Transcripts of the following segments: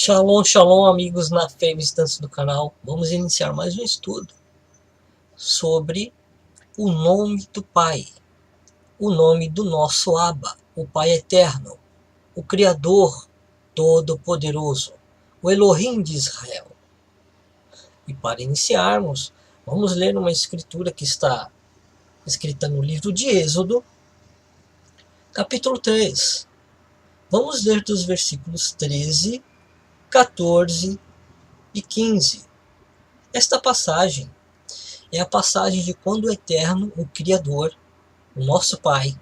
Shalom, shalom, amigos na fé e visitantes do canal. Vamos iniciar mais um estudo sobre o nome do Pai, o nome do nosso Abba, o Pai Eterno, o Criador Todo-Poderoso, o Elohim de Israel. E para iniciarmos, vamos ler uma escritura que está escrita no livro de Êxodo, capítulo 3. Vamos ler dos versículos 13, 14 e 15. Esta passagem é a passagem de quando o Eterno, o Criador, o nosso Pai,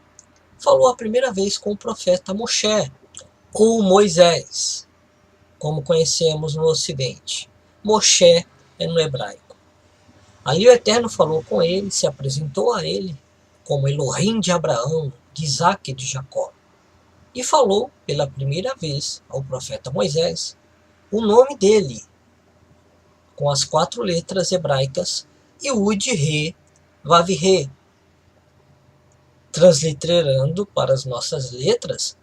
falou a primeira vez com o profeta Moshe, ou Moisés, como conhecemos no Ocidente. Moshe é no hebraico. Ali o Eterno falou com ele, se apresentou a ele como Elohim de Abraão, de Isaque e de Jacó. E falou pela primeira vez ao profeta Moisés o nome dele, com as 4 letras hebraicas, Yud, Re, Vav, Re. Transliterando para as nossas letras,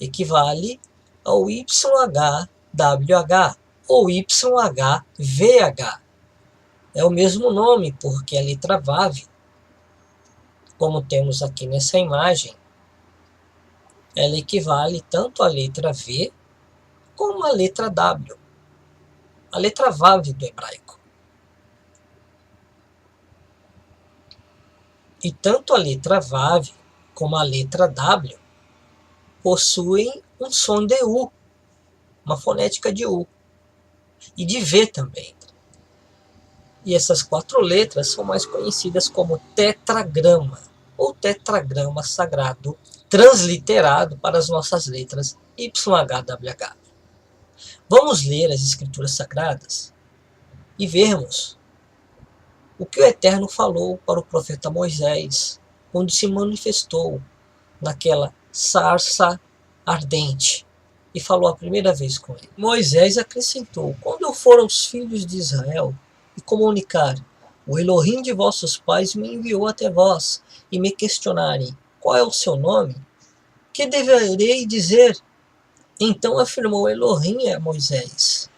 equivale ao YHWH ou YHVH. É o mesmo nome, porque a letra Vav, como temos aqui nessa imagem, ela equivale tanto à letra V como à letra W, a letra Vav do hebraico. E tanto a letra Vav como a letra W possuem um som de U, uma fonética de U, e de V também. E essas 4 letras são mais conhecidas como tetragrama, ou tetragrama sagrado, transliterado para as nossas letras YHWH. Vamos ler as escrituras sagradas e vermos o que o Eterno falou para o profeta Moisés, quando se manifestou naquela sarça ardente e falou a primeira vez com ele. Moisés acrescentou: quando eu for aos filhos de Israel e comunicar, o Elohim de vossos pais me enviou até vós, e me questionarem, qual é o seu nome? Que deverei dizer? Então afirmou Elohim a Moisés: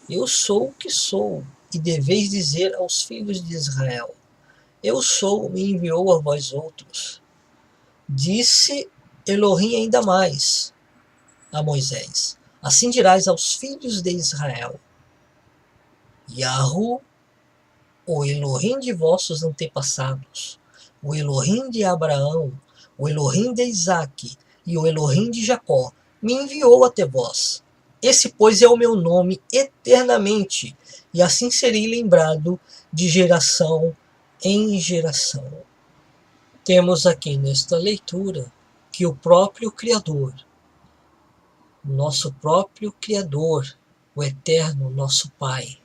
eu sou o que sou, e deveis dizer aos filhos de Israel: eu sou, me enviou a vós outros. Disse Elohim ainda mais a Moisés: assim dirás aos filhos de Israel: Yahu, o Elohim de vossos antepassados, o Elohim de Abraão, o Elohim de Isaque e o Elohim de Jacó, me enviou até vós. Esse, pois, é o meu nome eternamente, e assim serei lembrado de geração em geração. Temos aqui nesta leitura que o próprio Criador, nosso próprio Criador, o Eterno, nosso Pai,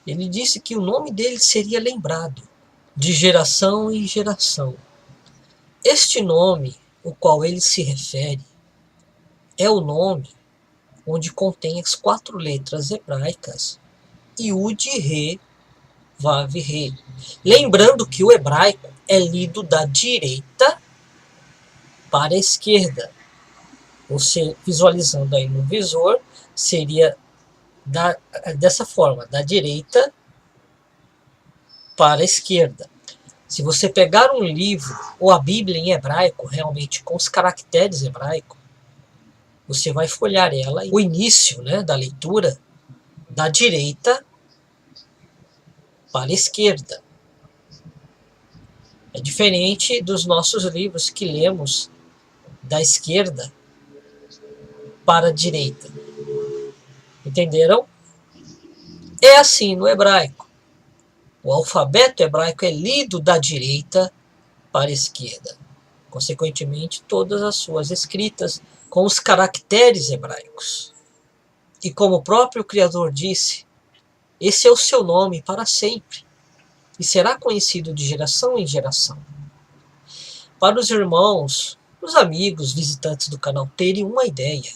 ele disse que o nome dele seria lembrado de geração em geração. Este nome, o qual ele se refere, é o nome onde contém as 4 letras hebraicas Yud, Re, Vav, Re. Lembrando que o hebraico é lido da direita para a esquerda. Você visualizando aí no visor, seria dessa forma, da direita para a esquerda. Se você pegar um livro, ou a Bíblia em hebraico, realmente com os caracteres hebraicos, você vai folhear ela, o início, né, da leitura, da direita para a esquerda. É diferente dos nossos livros que lemos da esquerda para a direita. Entenderam? É assim no hebraico. O alfabeto hebraico é lido da direita para a esquerda. Consequentemente, todas as suas escritas com os caracteres hebraicos. E como o próprio Criador disse, esse é o seu nome para sempre, e será conhecido de geração em geração. Para os irmãos, os amigos, visitantes do canal terem uma ideia,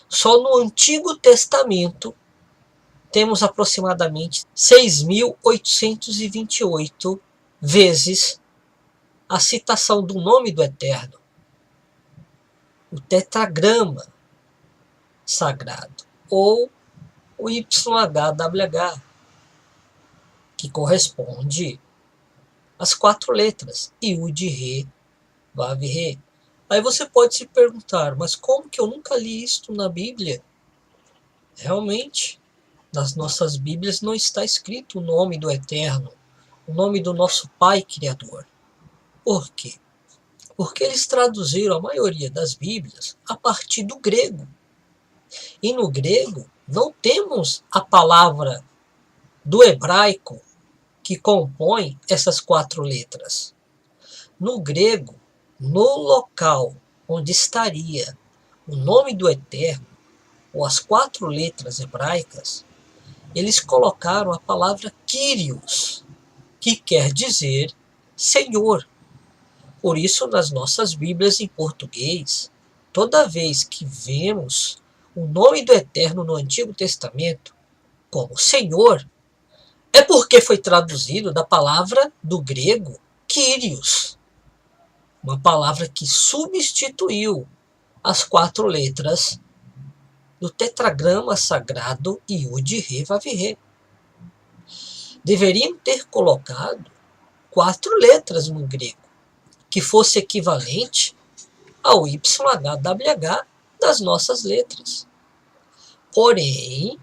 só no Antigo Testamento temos aproximadamente 6.828 vezes a citação do nome do Eterno, o tetragrama sagrado. ou o YHWH, que corresponde às 4 letras, Yud, Re, Vav, Re. Aí você pode se perguntar, mas como que eu nunca li isto na Bíblia? Realmente, nas nossas Bíblias não está escrito o nome do Eterno, o nome do nosso Pai Criador. Por quê? Porque eles traduziram a maioria das Bíblias a partir do grego. E no grego não temos a palavra do hebraico que compõe essas 4 letras. No grego, no local onde estaria o nome do Eterno, ou as 4 letras hebraicas, eles colocaram a palavra Kyrios, que quer dizer Senhor. Por isso, nas nossas Bíblias em português, toda vez que vemos o nome do Eterno no Antigo Testamento como Senhor, é porque foi traduzido da palavra do grego Kyrios, uma palavra que substituiu as 4 letras do tetragrama sagrado Yud, Re, Vav, Re. Deveriam ter colocado 4 letras no grego, que fosse equivalente ao YHWH das nossas letras. Porém,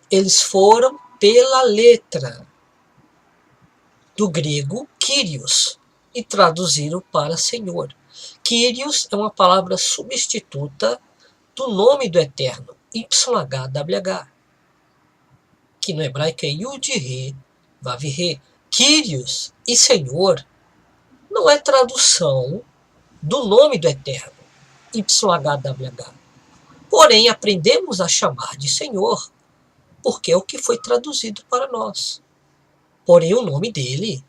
eles foram pela letra do grego Kyrios e traduziram para Senhor. Kyrios é uma palavra substituta do nome do Eterno, YHWH, que no hebraico é Yud, Re, Vav, Re. Kyrios e Senhor não é tradução do nome do Eterno, YHWH. Porém, aprendemos a chamar de Senhor, porque é o que foi traduzido para nós. Porém, o nome dele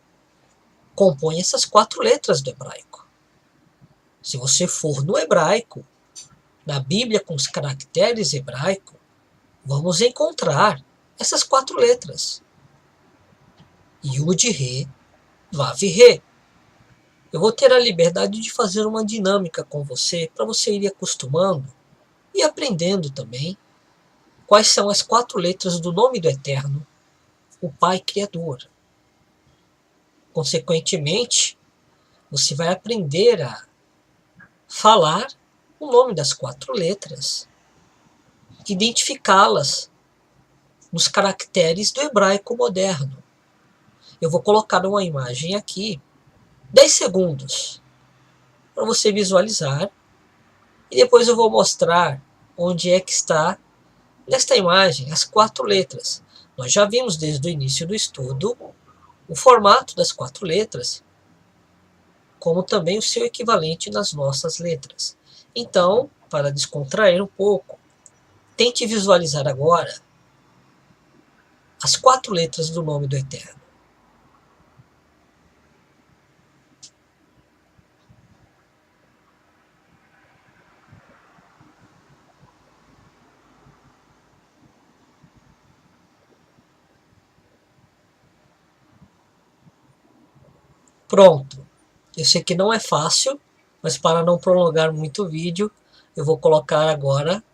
compõe essas 4 letras do hebraico. Se você for no hebraico, na Bíblia com os caracteres hebraicos, vamos encontrar essas 4 letras. Yud, Re, Vav, Re. Eu vou ter a liberdade de fazer uma dinâmica com você, para você ir acostumando e aprendendo também quais são as 4 letras do nome do Eterno, o Pai Criador. Consequentemente, você vai aprender a falar o nome das 4 letras, identificá-las nos caracteres do hebraico moderno. Eu vou colocar uma imagem aqui, 10 segundos, para você visualizar, e depois eu vou mostrar onde é que está, nesta imagem, as 4 letras. Nós já vimos desde o início do estudo o formato das 4 letras, como também o seu equivalente nas nossas letras. Então, para descontrair um pouco, tente visualizar agora as 4 letras do nome do Eterno. Pronto. Eu sei que não é fácil, mas para não prolongar muito o vídeo, eu vou colocar agora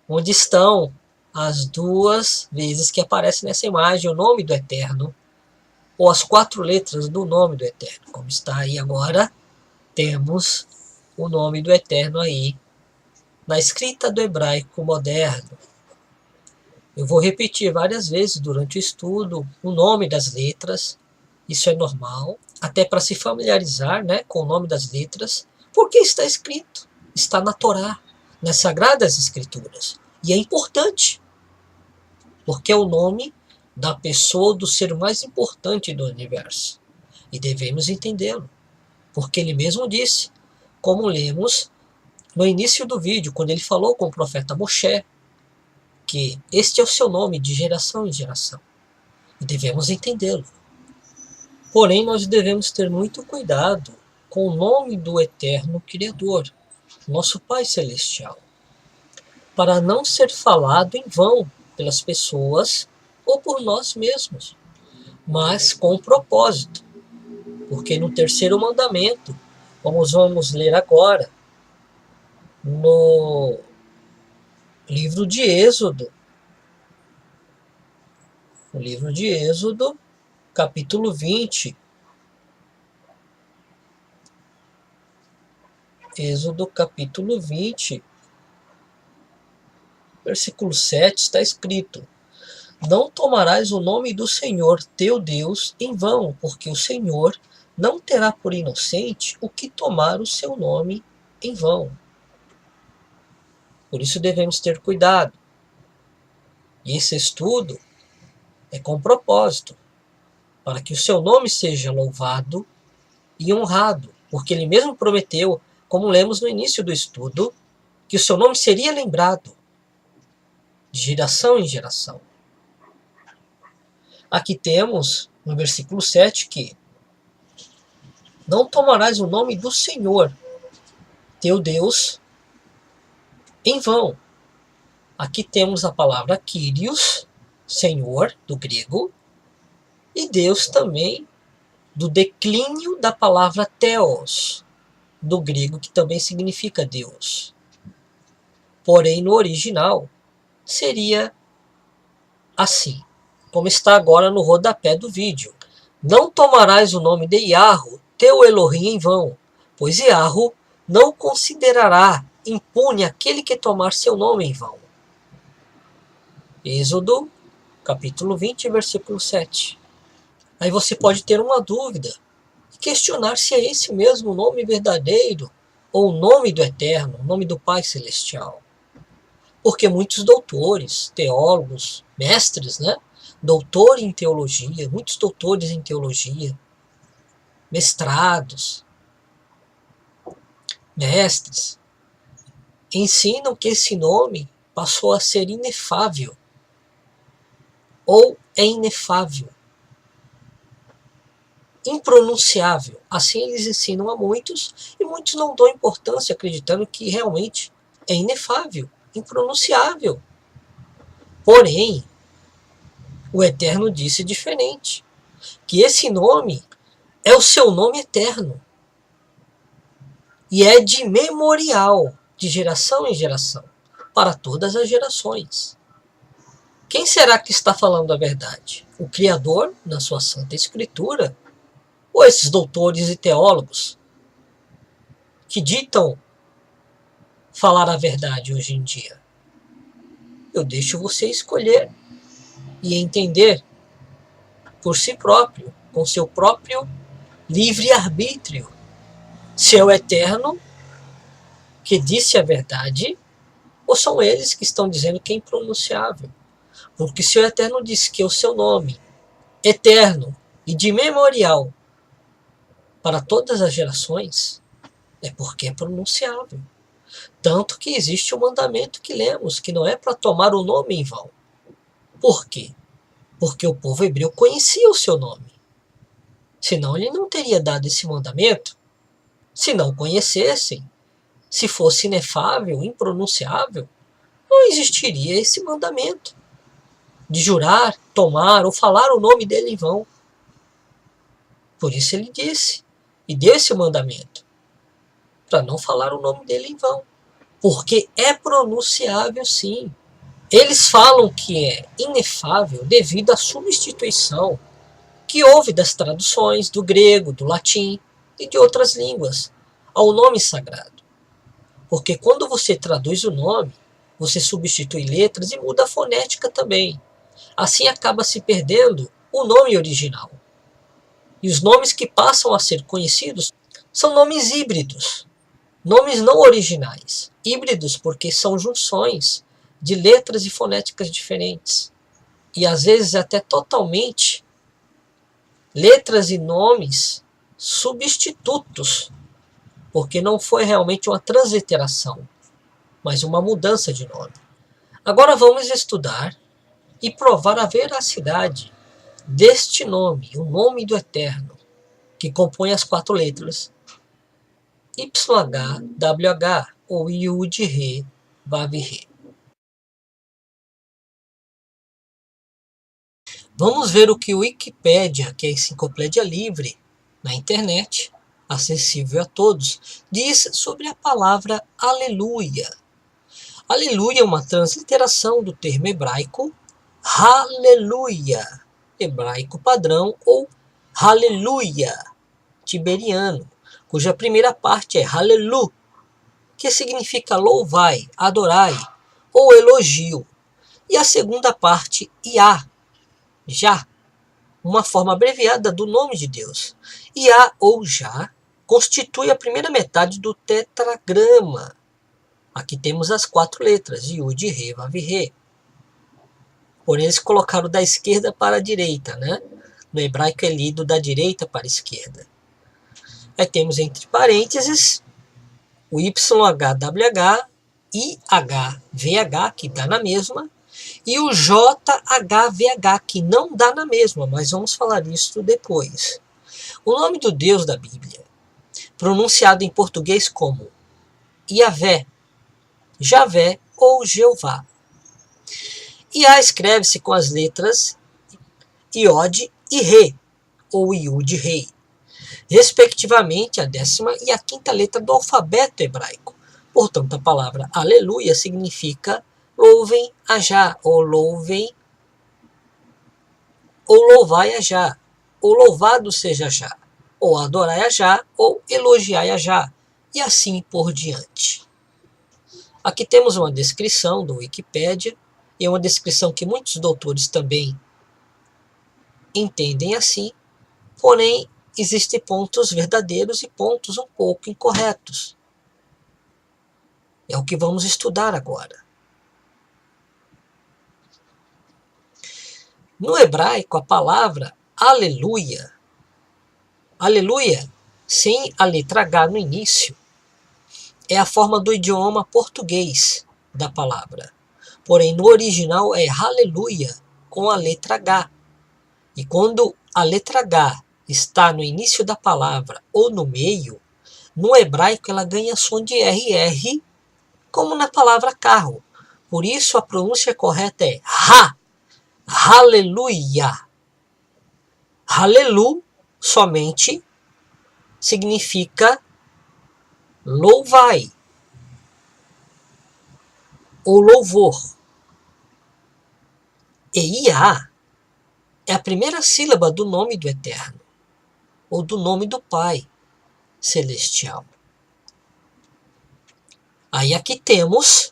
onde estão as 2 vezes que aparece nessa imagem o nome do Eterno, ou as 4 letras do nome do Eterno. Como está aí agora, temos o nome do Eterno aí, na escrita do hebraico moderno. Eu vou repetir várias vezes durante o estudo o nome das letras, isso é normal, até para se familiarizar, né, com o nome das letras, porque está escrito, está na Torá, nas Sagradas Escrituras. E é importante, porque é o nome da pessoa, do ser mais importante do universo. E devemos entendê-lo, porque ele mesmo disse, como lemos no início do vídeo, quando ele falou com o profeta Moshe, que este é o seu nome de geração em geração. E devemos entendê-lo. Porém, nós devemos ter muito cuidado com o nome do Eterno Criador, nosso Pai Celestial, para não ser falado em vão pelas pessoas ou por nós mesmos, mas com propósito. Porque no 3º mandamento, como vamos ler agora, no livro de Êxodo, O livro de Êxodo, capítulo 20. Êxodo, capítulo 20, versículo 7, está escrito: Não tomarás o nome do Senhor teu Deus em vão, porque o Senhor não terá por inocente o que tomar o seu nome em vão. Por isso devemos ter cuidado. E esse estudo é com propósito, para que o seu nome seja louvado e honrado, porque ele mesmo prometeu, como lemos no início do estudo, que o seu nome seria lembrado de geração em geração. Aqui temos no versículo 7 que não tomarás o nome do Senhor, teu Deus, em vão. Aqui temos a palavra Kyrios, Senhor, do grego, e Deus também, do declínio da palavra Theos, do grego, que também significa Deus. Porém, no original, seria assim, como está agora no rodapé do vídeo. Não tomarás o nome de Yahweh, teu Elohim, em vão, pois Yahweh não considerará impune aquele que tomar seu nome em vão. Êxodo, capítulo 20, versículo 7. Aí você pode ter uma dúvida e questionar se é esse mesmo nome verdadeiro ou o nome do Eterno, o nome do Pai Celestial. Porque muitos doutores, teólogos, mestres, doutor em teologia, muitos doutores em teologia, mestrados, mestres, ensinam que esse nome passou a ser inefável, ou é inefável, impronunciável. Assim eles ensinam a muitos, e muitos não dão importância, acreditando que realmente é inefável, impronunciável. Porém, o Eterno disse diferente, que esse nome é o seu nome eterno, e é de memorial, de geração em geração, para todas as gerações. Quem será que está falando a verdade? O Criador, na sua Santa Escritura, ou esses doutores e teólogos que ditam falar a verdade hoje em dia? Eu deixo você escolher e entender por si próprio, com seu próprio livre-arbítrio, se é o Eterno que disse a verdade, ou são eles que estão dizendo que é impronunciável. Porque se o Eterno disse que é o seu nome eterno e de memorial para todas as gerações, é porque é pronunciável. Tanto que existe um mandamento que lemos, que não é para tomar o nome em vão. Por quê? Porque o povo hebreu conhecia o seu nome. Senão ele não teria dado esse mandamento. Se não conhecessem, se fosse inefável, impronunciável, não existiria esse mandamento de jurar, tomar ou falar o nome dele em vão. Por isso ele disse, e deu esse mandamento, para não falar o nome dele em vão. Porque é pronunciável sim. Eles falam que é inefável devido à substituição que houve das traduções do grego, do latim e de outras línguas ao nome sagrado. Porque quando você traduz o nome, você substitui letras e muda a fonética também. Assim acaba se perdendo o nome original. E os nomes que passam a ser conhecidos são nomes híbridos, nomes não originais. Híbridos porque são junções de letras e fonéticas diferentes. E às vezes até totalmente letras e nomes substitutos, porque não foi realmente uma transliteração, mas uma mudança de nome. Agora vamos estudar e provar a veracidade deste nome, o nome do Eterno, que compõe as 4 letras YHWH, ou Yud, Re, Vav, Re. Vamos ver o que o Wikipédia, que é a enciclopédia livre na internet, acessível a todos, diz sobre a palavra aleluia. Aleluia é uma transliteração do termo hebraico Haleluia, hebraico padrão ou Haleluia tiberiano, cuja primeira parte é Halelu, que significa louvai, adorai ou elogio, e a segunda parte Iá, Já, uma forma abreviada do nome de Deus. Iá ou Já constitui a primeira metade do tetragrama. Aqui temos as 4 letras, Yud, Re, Vav, Re. Porém, eles colocaram da esquerda para a direita, né? No hebraico é lido da direita para a esquerda. Aí temos entre parênteses o YHWH, IHVH, que dá na mesma, e o JHVH, que não dá na mesma, mas vamos falar isso depois. O nome do Deus da Bíblia, pronunciado em português como Iavé, Javé ou Jeová. Iá escreve-se com as letras Iod e Re, ou Yud Rei, respectivamente a 10ª e a 5ª letra do alfabeto hebraico. Portanto, a palavra aleluia significa louvem a Já, ou louvem, ou louvai a Já, ou louvado seja Já, ou adorai a Já, ou elogiai a Já, e assim por diante. Aqui temos uma descrição do Wikipédia, e é uma descrição que muitos doutores também entendem assim, porém existem pontos verdadeiros e pontos um pouco incorretos. É o que vamos estudar agora. No hebraico, a palavra aleluia, aleluia, sem a letra H no início, é a forma do idioma português da palavra. Porém, no original é aleluia com a letra H. E quando a letra H está no início da palavra ou no meio, no hebraico ela ganha som de RR, como na palavra carro. Por isso a pronúncia correta é Haleluia. Halelu somente significa louvai ou louvor. E Iá é a primeira sílaba do nome do Eterno, ou do nome do Pai Celestial. Aí aqui temos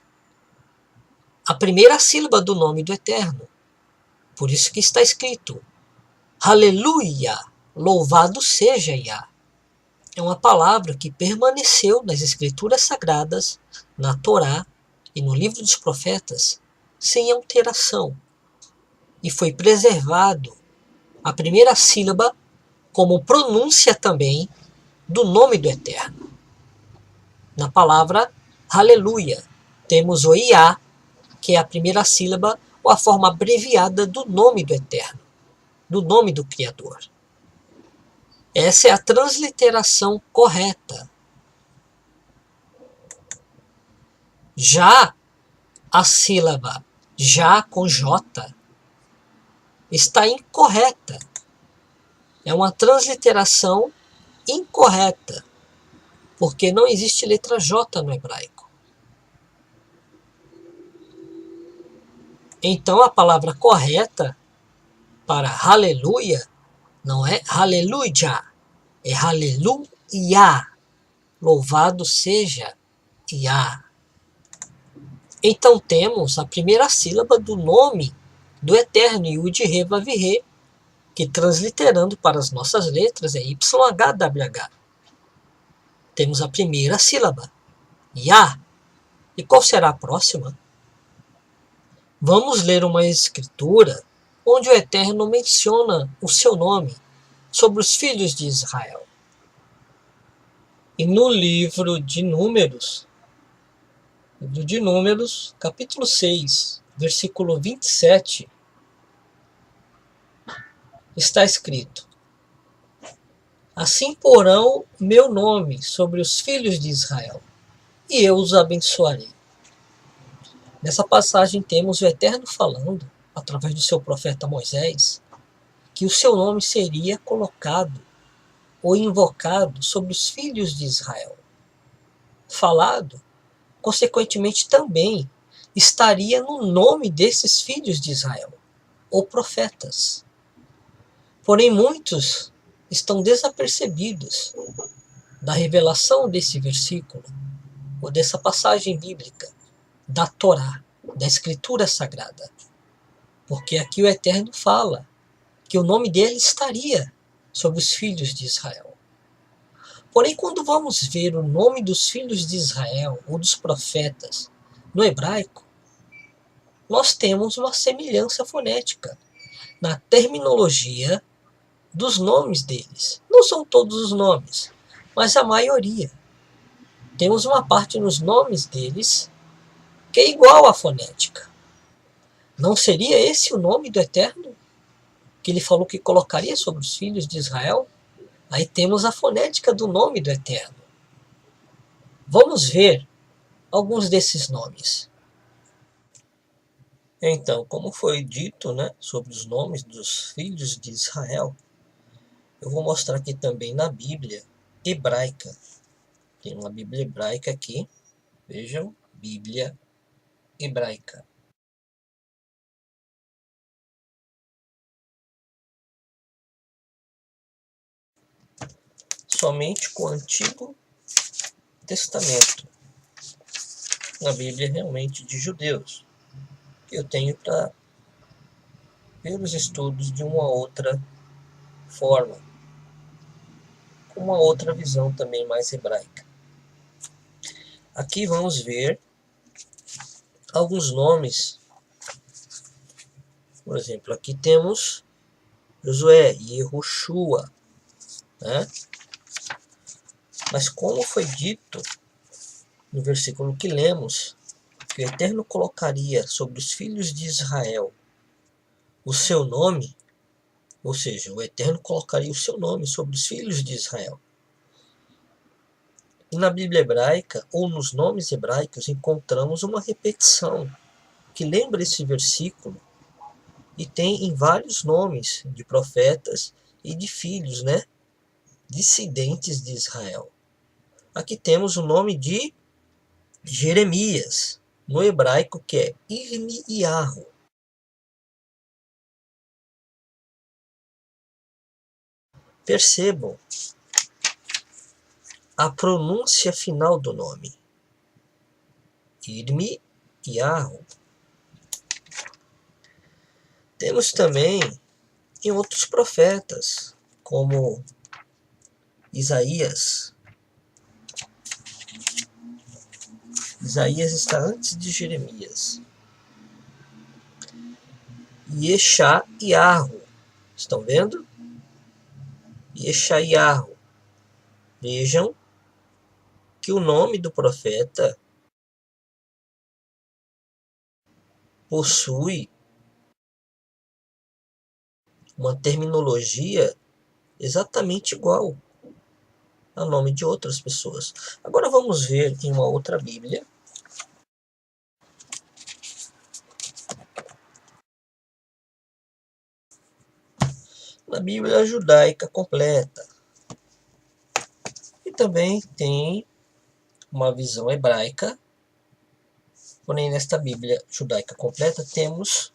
a primeira sílaba do nome do Eterno. Por isso que está escrito Aleluia, louvado seja Iá. É uma palavra que permaneceu nas Escrituras Sagradas, na Torá e no Livro dos Profetas, sem alteração. E foi preservado a primeira sílaba como pronúncia também do nome do Eterno. Na palavra Aleluia, temos o Iá, que é a primeira sílaba ou a forma abreviada do nome do Eterno, do nome do Criador. Essa é a transliteração correta. Já a sílaba Já com J está incorreta. É uma transliteração incorreta, porque não existe letra J no hebraico. Então a palavra correta para aleluia não é aleluia, é aleluia. Louvado seja Iá. Então temos a primeira sílaba do nome do Eterno, Yud, Re, Vav, Re, que transliterando para as nossas letras é YHWH. Temos a primeira sílaba, Iá. E qual será a próxima? Vamos ler uma escritura onde o Eterno menciona o seu nome sobre os filhos de Israel. E no livro de Números, capítulo 6, versículo 27, está escrito: assim porão meu nome sobre os filhos de Israel, e eu os abençoarei. Nessa passagem temos o Eterno falando, através do seu profeta Moisés, que o seu nome seria colocado ou invocado sobre os filhos de Israel. Falado, consequentemente também, estaria no nome desses filhos de Israel, ou profetas. Porém, muitos estão desapercebidos da revelação desse versículo, ou dessa passagem bíblica, da Torá, da Escritura Sagrada. Porque aqui o Eterno fala que o nome dele estaria sobre os filhos de Israel. Porém, quando vamos ver o nome dos filhos de Israel, ou dos profetas, no hebraico, nós temos uma semelhança fonética na terminologia dos nomes deles. Não são todos os nomes, mas a maioria. Temos uma parte nos nomes deles que é igual à fonética. Não seria esse o nome do Eterno que ele falou que colocaria sobre os filhos de Israel? Aí temos a fonética do nome do Eterno. Vamos ver alguns desses nomes. Então, como foi dito, né, sobre os nomes dos filhos de Israel, eu vou mostrar aqui também na Bíblia hebraica. Tem uma Bíblia hebraica aqui. Vejam, Bíblia hebraica. Somente com o Antigo Testamento. Na Bíblia realmente de judeus. Eu tenho para ver os estudos de uma outra forma, com uma outra visão também mais hebraica. Aqui vamos ver alguns nomes. Por exemplo, aqui temos Josué, Yehoshua, né? Mas como foi dito no versículo que lemos, que o Eterno colocaria sobre os filhos de Israel o seu nome, ou seja, o Eterno colocaria o seu nome sobre os filhos de Israel. E na Bíblia hebraica, ou nos nomes hebraicos, encontramos uma repetição que lembra esse versículo e tem em vários nomes de profetas e de filhos, né, descendentes de Israel. Aqui temos o nome de Jeremias, no hebraico, que é Irmiyahu. Percebam a pronúncia final do nome. Irmiyahu. Temos também em outros profetas, como Isaías. Isaías está antes de Jeremias. Yeshayahu. Estão vendo? Yeshayahu. Vejam que o nome do profeta possui uma terminologia exatamente igual ao nome de outras pessoas. Agora vamos ver em uma outra Bíblia. Na Bíblia judaica completa. E também tem uma visão hebraica. Porém, nesta Bíblia judaica completa temos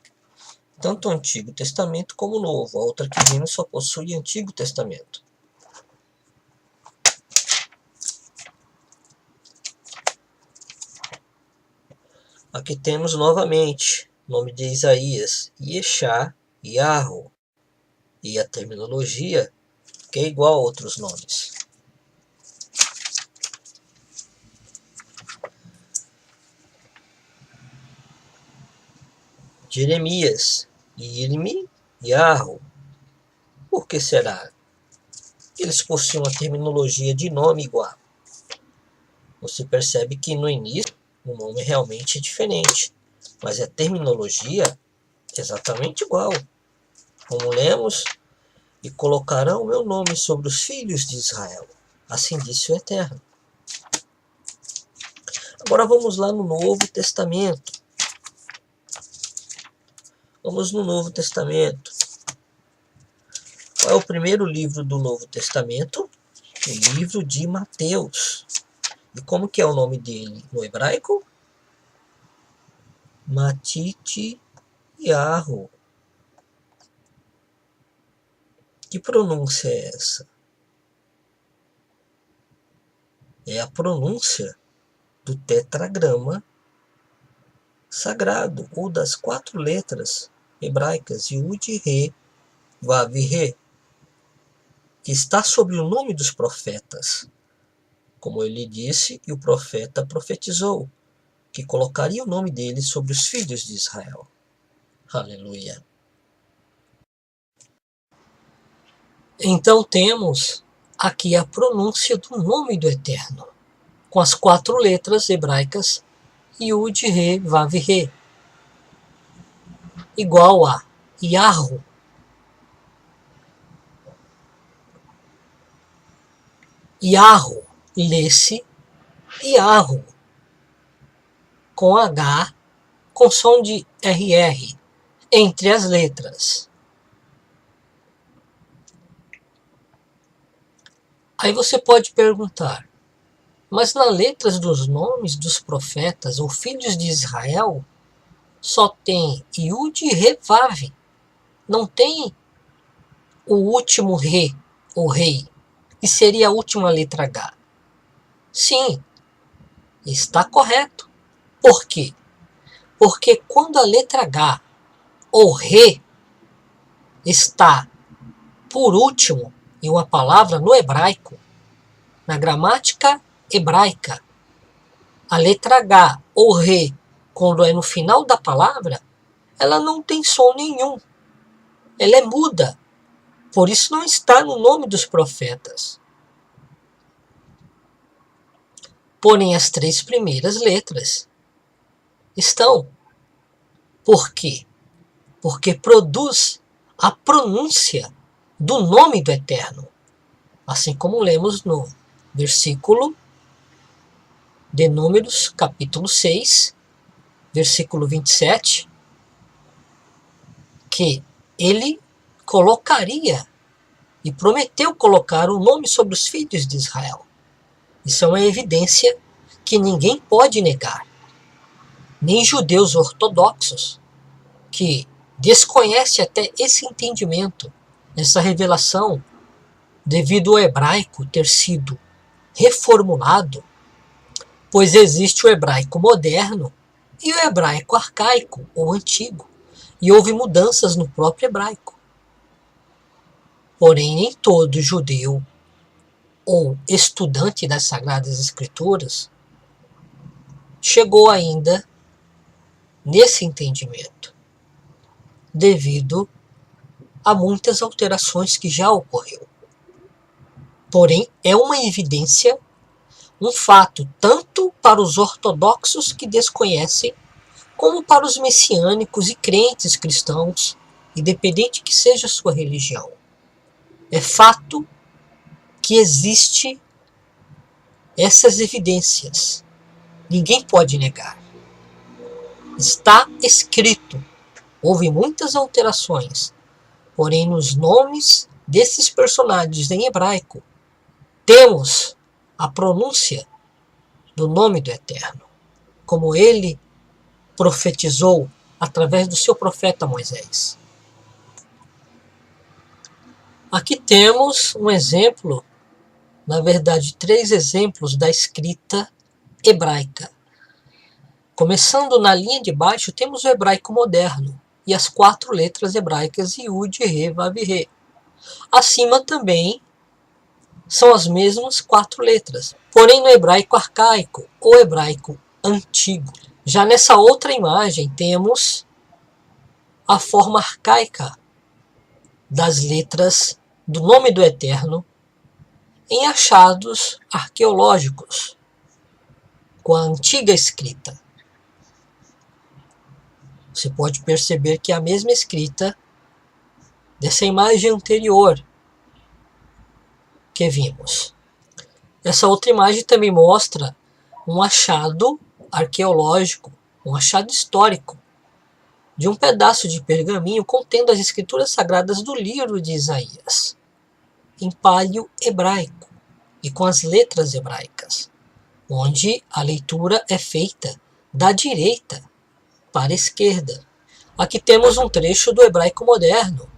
tanto o Antigo Testamento como o Novo. A outra que vimos só possui Antigo Testamento. Aqui temos novamente o nome de Isaías, Yeshayahu, e a terminologia que é igual a outros nomes. Jeremias, Irmiyahu. Por que será? Eles possuem uma terminologia de nome igual. Você percebe que no início o nome realmente é diferente, mas a terminologia é exatamente igual. Como lemos, e colocarão o meu nome sobre os filhos de Israel. Assim disse o Eterno. Agora vamos lá no Novo Testamento. Vamos no Novo Testamento. Qual é o primeiro livro do Novo Testamento? O livro de Mateus. E como que é o nome dele no hebraico? Matityahu. Que pronúncia é essa? É a pronúncia do tetragrama sagrado, ou das 4 letras hebraicas Yud, Re, Vav e Re, que está sobre o nome dos profetas. Como ele disse, e o profeta profetizou, que colocaria o nome dele sobre os filhos de Israel. Aleluia. Então temos aqui a pronúncia do nome do Eterno, com as 4 letras hebraicas Yud, Re, Vav, Re, igual a Yahu. Yahu, lê-se Yahu, com H, com som de RR, entre as letras. Aí você pode perguntar, mas nas letras dos nomes dos profetas ou filhos de Israel, só tem Yud, Re, Vav. Não tem o último Re, ou Rei, que seria a última letra H. Sim, está correto. Por quê? Porque quando a letra H, ou Re, está por último em uma palavra no hebraico, na gramática hebraica, a letra H ou Re, quando é no final da palavra, ela não tem som nenhum. Ela é muda. Por isso não está no nome dos profetas. Porém, as 3 primeiras letras estão. Por quê? Porque produz a pronúncia do nome do Eterno. Assim como lemos no versículo de Números, capítulo 6, versículo 27, que ele colocaria e prometeu colocar o nome sobre os filhos de Israel. Isso é uma evidência que ninguém pode negar. Nem judeus ortodoxos, que desconhecem até esse entendimento, essa revelação, devido ao hebraico ter sido reformulado, pois existe o hebraico moderno e o hebraico arcaico, ou antigo, e houve mudanças no próprio hebraico. Porém, nem todo judeu ou estudante das Sagradas Escrituras chegou ainda nesse entendimento, devido a muitas alterações que já ocorreu. Porém, é uma evidência, um fato, tanto para os ortodoxos que desconhecem, como para os messiânicos e crentes cristãos, independente que seja a sua religião. É fato que existe essas evidências. Ninguém pode negar. Está escrito. Houve muitas alterações, porém nos nomes desses personagens em hebraico, temos a pronúncia do nome do Eterno, como ele profetizou através do seu profeta Moisés. Aqui temos um exemplo, na verdade 3 exemplos da escrita hebraica. Começando na linha de baixo, temos o hebraico moderno e as 4 letras hebraicas Yud, Re, Vav, Re. Acima também são as mesmas 4 letras, porém no hebraico arcaico ou hebraico antigo. Já nessa outra imagem temos a forma arcaica das letras do nome do Eterno em achados arqueológicos, com a antiga escrita. Você pode perceber que é a mesma escrita dessa imagem anterior que vimos. Essa outra imagem também mostra um achado arqueológico, um achado histórico, de um pedaço de pergaminho contendo as escrituras sagradas do livro de Isaías, em paleo hebraico e com as letras hebraicas, onde a leitura é feita da direita para a esquerda. Aqui temos um trecho do hebraico moderno,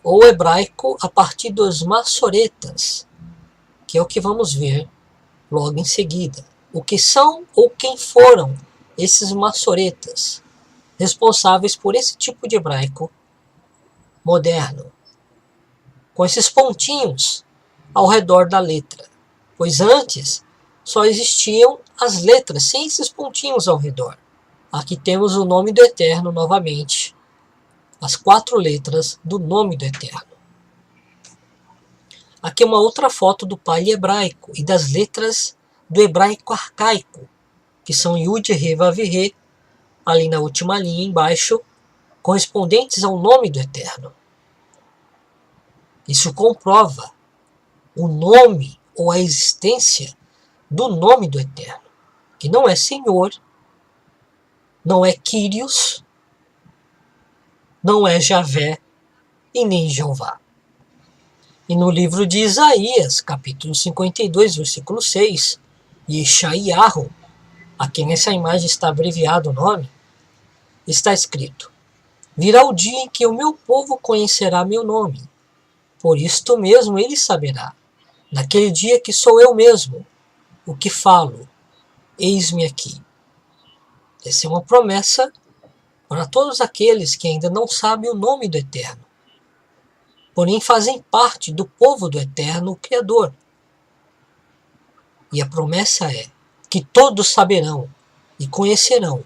ou hebraico a partir dos maçoretas, que é o que vamos ver logo em seguida. O que são ou quem foram esses maçoretas responsáveis por esse tipo de hebraico moderno, com esses pontinhos ao redor da letra, pois antes só existiam as letras sem esses pontinhos ao redor. Aqui temos o nome do Eterno novamente, as 4 letras do nome do Eterno. Aqui é uma outra foto do palio hebraico e das letras do hebraico arcaico, que são Yud, Re, Vav, Re, ali na última linha embaixo, correspondentes ao nome do Eterno. Isso comprova o nome ou a existência do nome do Eterno, que não é Senhor, não é Kyrios, não é Javé e nem Jeová. E no livro de Isaías, capítulo 52, versículo 6, Yeshayahu, aqui nessa imagem está abreviado o nome, está escrito: virá o dia em que o meu povo conhecerá meu nome, por isto mesmo ele saberá, naquele dia que sou eu mesmo, o que falo, eis-me aqui. Essa é uma promessa para todos aqueles que ainda não sabem o nome do Eterno, porém fazem parte do povo do Eterno, o Criador. E a promessa é que todos saberão e conhecerão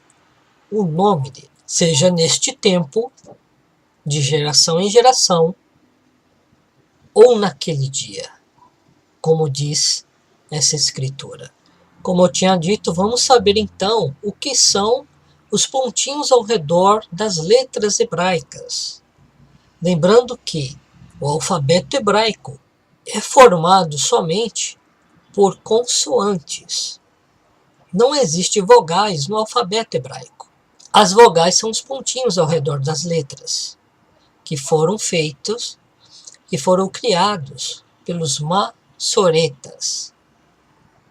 o nome dele, seja neste tempo, de geração em geração, ou naquele dia, como diz essa escritura. Como eu tinha dito, vamos saber então o que são os pontinhos ao redor das letras hebraicas. Lembrando que o alfabeto hebraico é formado somente por consoantes. Não existe vogais no alfabeto hebraico. As vogais são os pontinhos ao redor das letras, que foram feitos e foram criados pelos maçoretas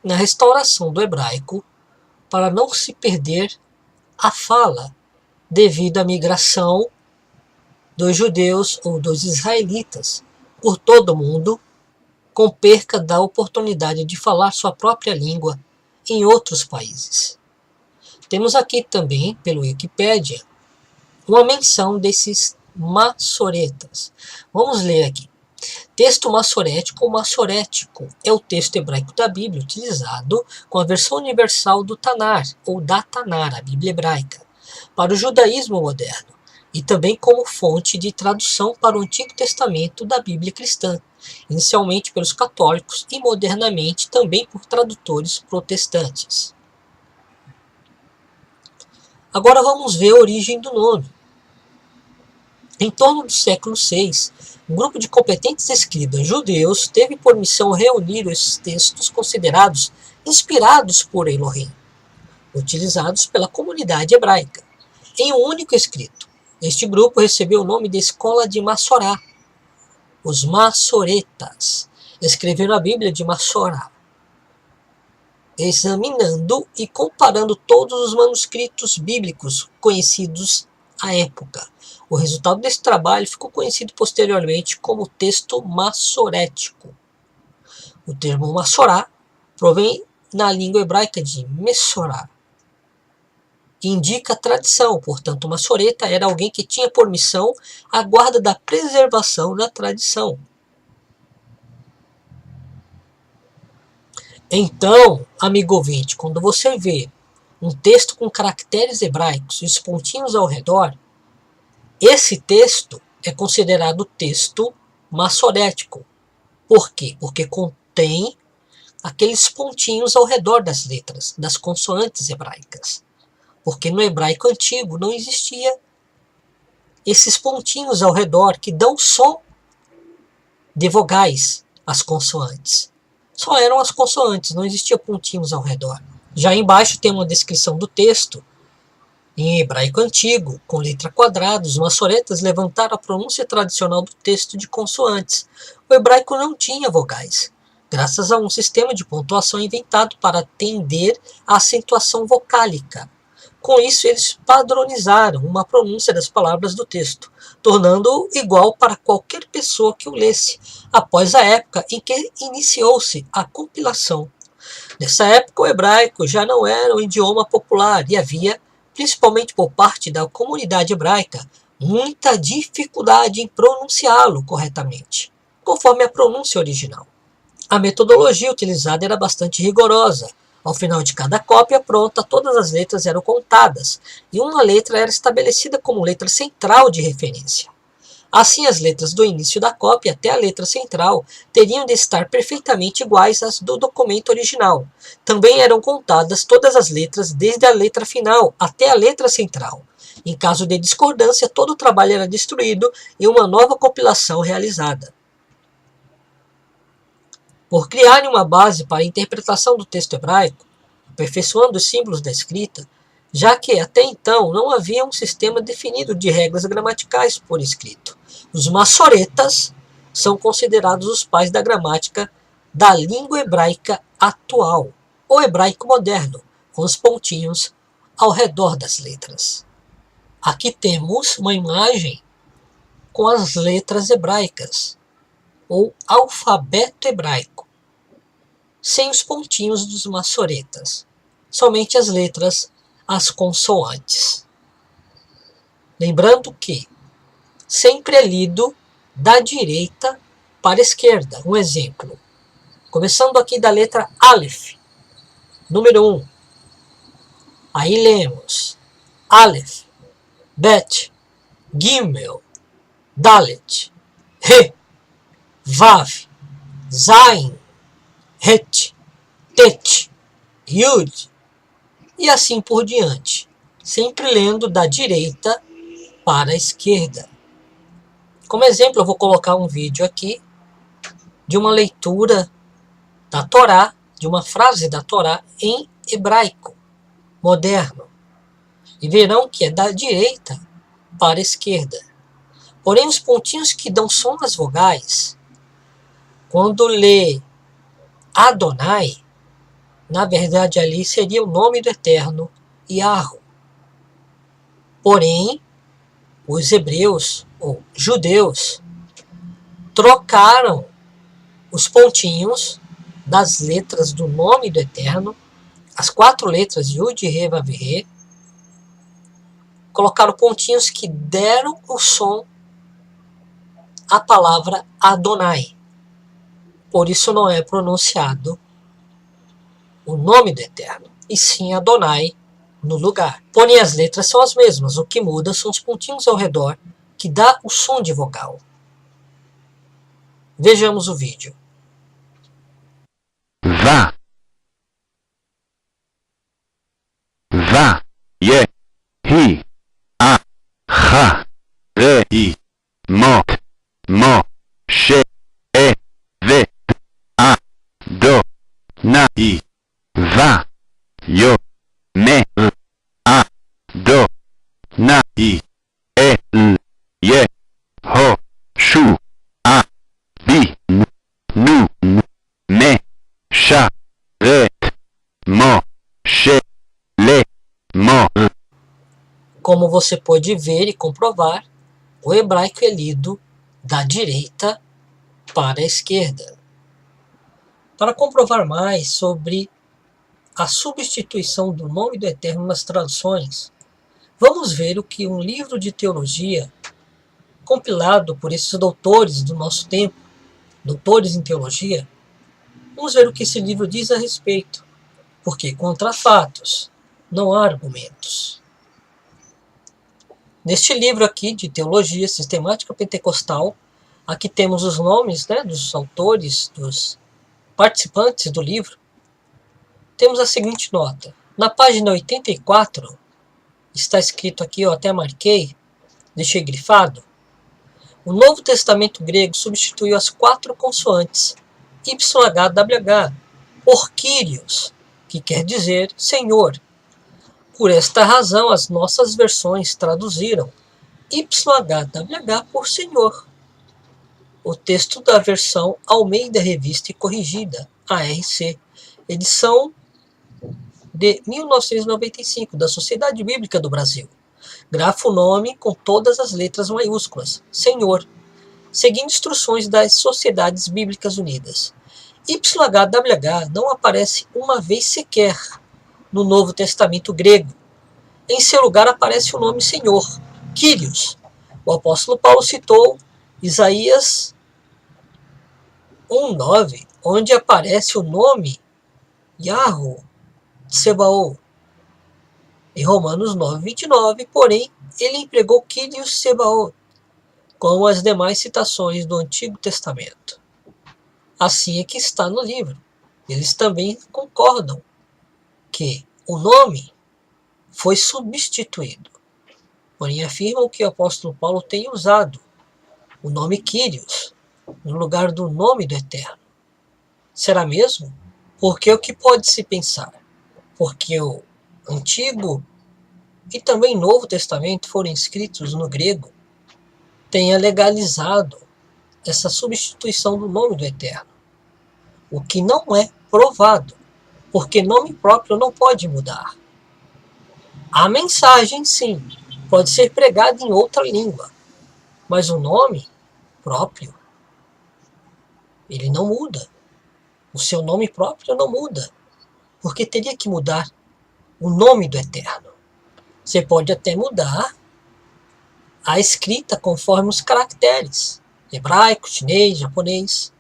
na restauração do hebraico, para não se perder a fala devido à migração dos judeus ou dos israelitas por todo o mundo, com perca da oportunidade de falar sua própria língua em outros países. Temos aqui também, pelo Wikipédia, uma menção desses maçoretas. Vamos ler aqui. Texto maçorético ou maçorético é o texto hebraico da Bíblia utilizado com a versão universal do Tanar, ou da Tanar, a Bíblia hebraica, para o judaísmo moderno, e também como fonte de tradução para o Antigo Testamento da Bíblia cristã, inicialmente pelos católicos e modernamente também por tradutores protestantes. Agora vamos ver a origem do nome. Em torno do século VI, um grupo de competentes escribas judeus teve por missão reunir os textos considerados inspirados por Elohim, utilizados pela comunidade hebraica, em um único escrito. Este grupo recebeu o nome de Escola de Massorá. Os maçoretas escreveram a Bíblia de Massorá, examinando e comparando todos os manuscritos bíblicos conhecidos à época. O resultado desse trabalho ficou conhecido posteriormente como texto maçorético. O termo Massorá provém na língua hebraica de Messorá, que indica tradição. Portanto, o maçoreta era alguém que tinha por missão a guarda da preservação da tradição. Então, amigo ouvinte, quando você vê um texto com caracteres hebraicos e os pontinhos ao redor, esse texto é considerado texto maçorético. Por quê? Porque contém aqueles pontinhos ao redor das letras, das consoantes hebraicas. Porque no hebraico antigo não existia esses pontinhos ao redor que dão som de vogais, as consoantes. Só eram as consoantes, não existia pontinhos ao redor. Já embaixo tem uma descrição do texto, em hebraico antigo, com letra quadrada. Os maçoretas levantaram a pronúncia tradicional do texto de consoantes. O hebraico não tinha vogais, graças a um sistema de pontuação inventado para atender à acentuação vocálica. Com isso, eles padronizaram uma pronúncia das palavras do texto, tornando-o igual para qualquer pessoa que o lesse, após a época em que iniciou-se a compilação. Nessa época, o hebraico já não era um idioma popular e havia, principalmente por parte da comunidade hebraica, muita dificuldade em pronunciá-lo corretamente, conforme a pronúncia original. A metodologia utilizada era bastante rigorosa. Ao final de cada cópia pronta, todas as letras eram contadas, e uma letra era estabelecida como letra central de referência. Assim, as letras do início da cópia até a letra central teriam de estar perfeitamente iguais às do documento original. Também eram contadas todas as letras desde a letra final até a letra central. Em caso de discordância, todo o trabalho era destruído e uma nova compilação realizada. Por criarem uma base para a interpretação do texto hebraico, aperfeiçoando os símbolos da escrita, já que até então não havia um sistema definido de regras gramaticais por escrito. Os maçoretas são considerados os pais da gramática da língua hebraica atual, ou hebraico moderno, com os pontinhos ao redor das letras. Aqui temos uma imagem com as letras hebraicas, ou alfabeto hebraico, sem os pontinhos dos maçoretas, somente as letras, as consoantes. Lembrando que sempre é lido da direita para a esquerda. Um exemplo, começando aqui da letra Aleph, número 1. Aí lemos Aleph, Bet, Gimel, Dalet, He, Vav, Zain, Het, Tet, Yud, e assim por diante, sempre lendo da direita para a esquerda. Como exemplo, eu vou colocar um vídeo aqui de uma leitura da Torá, de uma frase da Torá em hebraico moderno. E verão que é da direita para a esquerda. Porém, os pontinhos que dão som nas vogais, quando lê Adonai, na verdade ali seria o nome do Eterno, Yahweh. Porém, os hebreus, ou judeus, trocaram os pontinhos das letras do nome do Eterno, as 4 letras Yud, He, Vav, He, colocaram pontinhos que deram o som à palavra Adonai. Por isso não é pronunciado o nome do Eterno, e sim Adonai no lugar. Porém, as letras são as mesmas, o que muda são os pontinhos ao redor que dá o som de vogal. Vejamos o vídeo. Va. Va. Ye. Hi. A. Ha. Re. I. Mo. Mo. She. E. Ve. A. Do. Na. I. Va. Yo. Me. A. Do. Na. I. E. L. Ye. Ho. Shu. A. Bi. Nu. Me. Sha. Ret. Mo. She. Le. Mo. Como você pode ver e comprovar, o hebraico é lido da direita para a esquerda. Para comprovar mais sobre a substituição do nome do Eterno nas traduções, vamos ver o que um livro de teologia, compilado por esses doutores do nosso tempo, doutores em teologia, vamos ver o que esse livro diz a respeito, porque contra fatos não há argumentos. Neste livro aqui de teologia sistemática pentecostal, aqui temos os nomes, dos autores, dos participantes do livro. Temos a seguinte nota. Na página 84, está escrito aqui, eu até marquei, deixei grifado. O Novo Testamento grego substituiu as 4 consoantes YHWH por Kyrios, que quer dizer Senhor. Por esta razão, as nossas versões traduziram YHWH por Senhor. O texto da versão Almeida Revista e Corrigida, ARC, edição de 1995, da Sociedade Bíblica do Brasil. Grafa o nome com todas as letras maiúsculas, Senhor, seguindo instruções das Sociedades Bíblicas Unidas. YHWH não aparece uma vez sequer no Novo Testamento grego. Em seu lugar aparece o nome Senhor, Kyrios. O apóstolo Paulo citou Isaías 1:9, onde aparece o nome Yahweh Sebaô. Em Romanos 9:29, porém, ele empregou Kyrios Sebaô, como as demais citações do Antigo Testamento. Assim é que está no livro. Eles também concordam que o nome foi substituído. Porém, afirmam que o apóstolo Paulo tem usado o nome Kyrios no lugar do nome do Eterno. Será mesmo? Porque o que pode se pensar? Porque o Antigo e também Novo Testamento foram escritos no grego, tenha legalizado essa substituição do nome do Eterno. O que não é provado, porque nome próprio não pode mudar. A mensagem, sim, pode ser pregada em outra língua, mas o nome próprio, ele não muda. O seu nome próprio não muda, porque teria que mudar o nome do Eterno. Você pode até mudar a escrita conforme os caracteres, hebraico, chinês, japonês,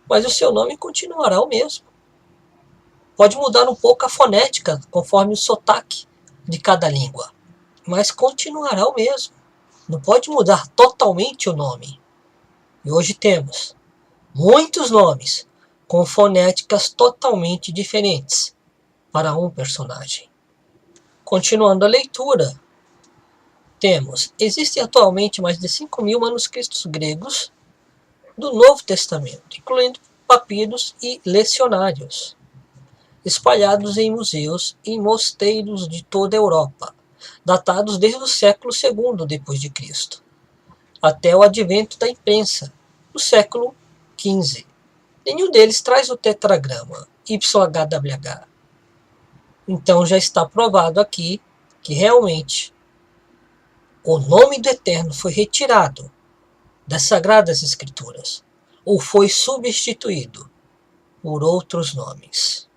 mas o seu nome continuará o mesmo. Pode mudar um pouco a fonética conforme o sotaque de cada língua, mas continuará o mesmo. Não pode mudar totalmente o nome. E hoje temos muitos nomes com fonéticas totalmente diferentes para um personagem. Continuando a leitura, existem atualmente mais de 5.000 manuscritos gregos do Novo Testamento, incluindo papiros e lecionários, espalhados em museus e mosteiros de toda a Europa, datados desde o século II d.C., até o advento da imprensa, no século XV. Nenhum deles traz o tetragrama YHWH. Então já está provado aqui que realmente o nome do Eterno foi retirado das Sagradas Escrituras, ou foi substituído por outros nomes.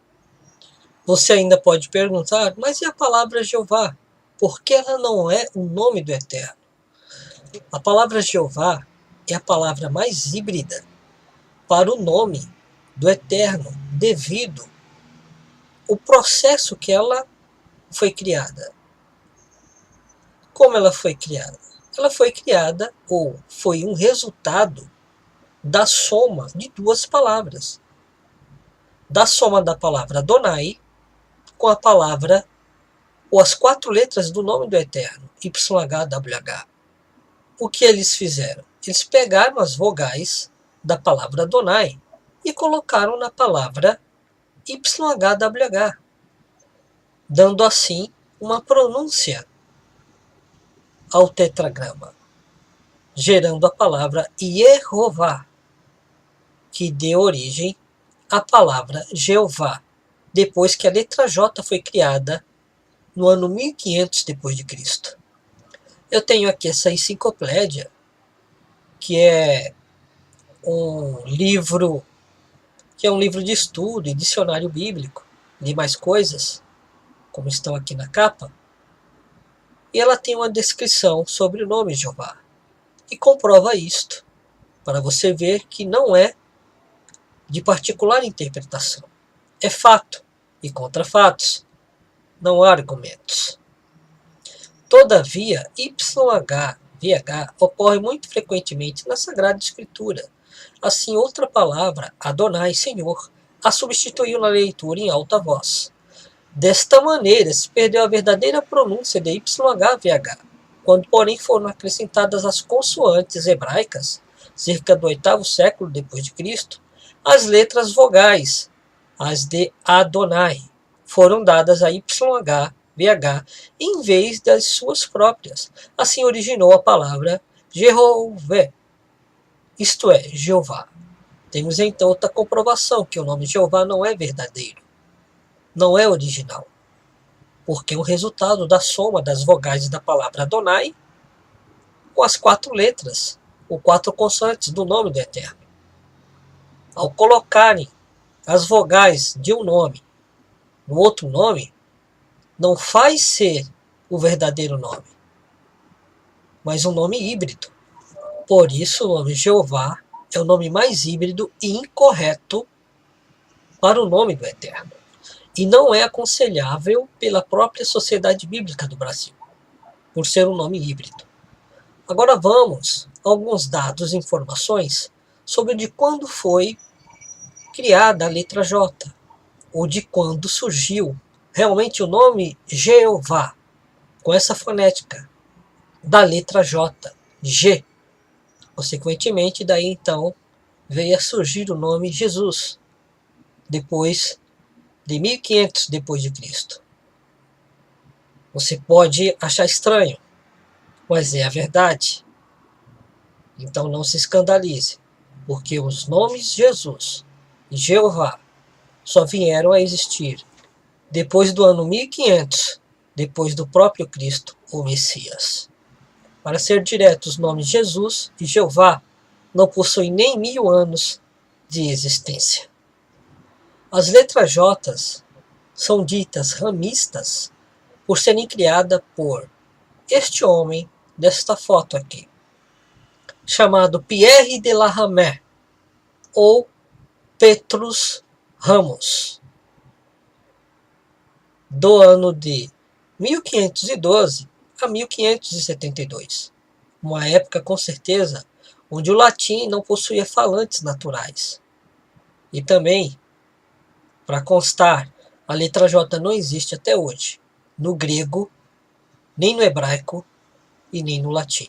Você ainda pode perguntar, mas e a palavra Jeová? Por que ela não é o nome do Eterno? A palavra Jeová é a palavra mais híbrida para o nome do Eterno, devido ao processo que ela foi criada. Como ela foi criada? Ela foi criada, ou foi um resultado, da soma de duas palavras. Da soma da palavra Adonai com a palavra, ou as 4 letras do nome do Eterno, YHWH. O que eles fizeram? Eles pegaram as vogais da palavra Adonai e colocaram na palavra YHWH, dando assim uma pronúncia ao tetragrama, gerando a palavra Yehová, que deu origem à palavra Jeová, depois que a letra J foi criada no ano 1500 d.C. Eu tenho aqui essa enciclopédia, que é um livro de estudo e dicionário bíblico, de mais coisas, como estão aqui na capa, e ela tem uma descrição sobre o nome Jeová, e comprova isto, para você ver que não é de particular interpretação. É fato, e contra fatos, não há argumentos. Todavia, YHWH ocorre muito frequentemente na Sagrada Escritura. Assim, outra palavra, Adonai, Senhor, a substituiu na leitura em alta voz. Desta maneira, se perdeu a verdadeira pronúncia de YHWH, quando, porém, foram acrescentadas as consoantes hebraicas, cerca do 8º século d.C., as letras vogais, as de Adonai, foram dadas a YHWH em vez das suas próprias. Assim originou a palavra Jehová, isto é, Jeová. Temos então outra comprovação que o nome Jeová não é verdadeiro. não é original, porque é o resultado da soma das vogais da palavra Adonai com as 4 letras, ou 4 consoantes do nome do Eterno. Ao colocarem as vogais de um nome no outro nome, não faz ser o verdadeiro nome, mas um nome híbrido. Por isso, o nome Jeová é o nome mais híbrido e incorreto para o nome do Eterno. E não é aconselhável pela própria Sociedade Bíblica do Brasil, por ser um nome híbrido. Agora vamos a alguns dados e informações sobre de quando foi criada a letra J, ou de quando surgiu realmente o nome Jeová, com essa fonética da letra J, G. Consequentemente, daí então veio a surgir o nome Jesus, depois de 1500 depois de Cristo. Você pode achar estranho, mas é a verdade. Então não se escandalize, porque os nomes Jesus e Jeová só vieram a existir depois do ano 1500, depois do próprio Cristo, o Messias. Para ser direto, os nomes Jesus e Jeová não possuem nem 1000 anos de existência. As letras J são ditas ramistas por serem criadas por este homem desta foto aqui, chamado Pierre de la Ramée, ou Petrus Ramos, do ano de 1512 a 1572, uma época com certeza onde o latim não possuía falantes naturais. E também, para constar, a letra J não existe até hoje, no grego, nem no hebraico e nem no latim.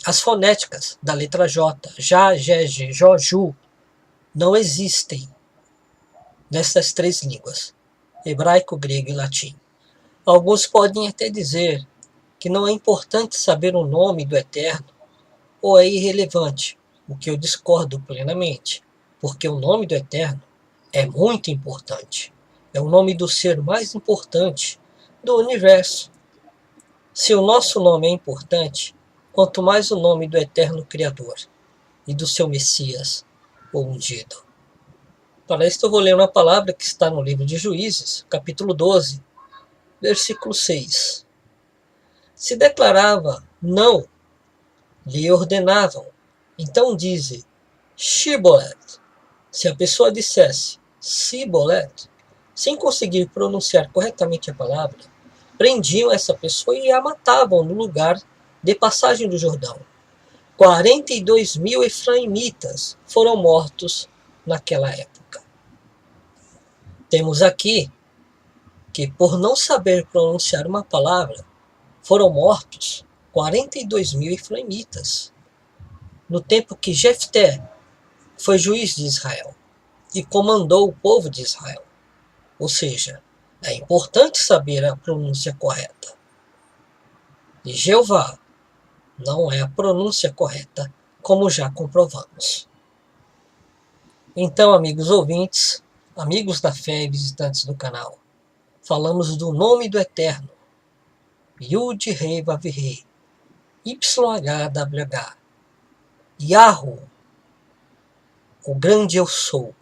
As fonéticas da letra J, Já, Gege, Joju, não existem nessas 3 línguas, hebraico, grego e latim. Alguns podem até dizer que não é importante saber o nome do Eterno, ou é irrelevante, o que eu discordo plenamente, porque o nome do Eterno é muito importante. É o nome do ser mais importante do universo. Se o nosso nome é importante, quanto mais o nome do Eterno Criador e do seu Messias, o ungido. Para isso eu vou ler uma palavra que está no livro de Juízes, capítulo 12, versículo 6. Se declarava não, lhe ordenavam. Então dize, Shibolet. Se a pessoa dissesse Sibolet, sem conseguir pronunciar corretamente a palavra, prendiam essa pessoa e a matavam no lugar de passagem do Jordão. 42.000 efraimitas foram mortos naquela época. Temos aqui que, por não saber pronunciar uma palavra, foram mortos 42.000 efraimitas, no tempo que Jefté foi juiz de Israel e comandou o povo de Israel. Ou seja, é importante saber a pronúncia correta. E Jeová não é a pronúncia correta, como já comprovamos. Então, amigos ouvintes, amigos da fé e visitantes do canal, falamos do nome do Eterno, Yud Rei Vav Rei, YHWH, Yahu, o grande eu sou,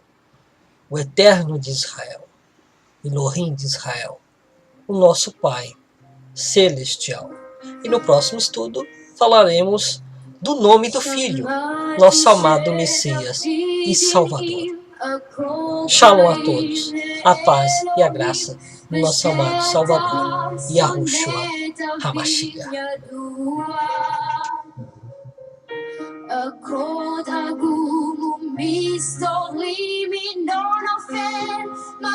o Eterno de Israel, Elohim de Israel, o nosso Pai Celestial. E no próximo estudo falaremos do nome do Filho, nosso amado Messias e Salvador. Shalom a todos, a paz e a graça do nosso amado Salvador, Yahushua HaMashiach. הקוד הגום ומסתורים, לא נופל, מה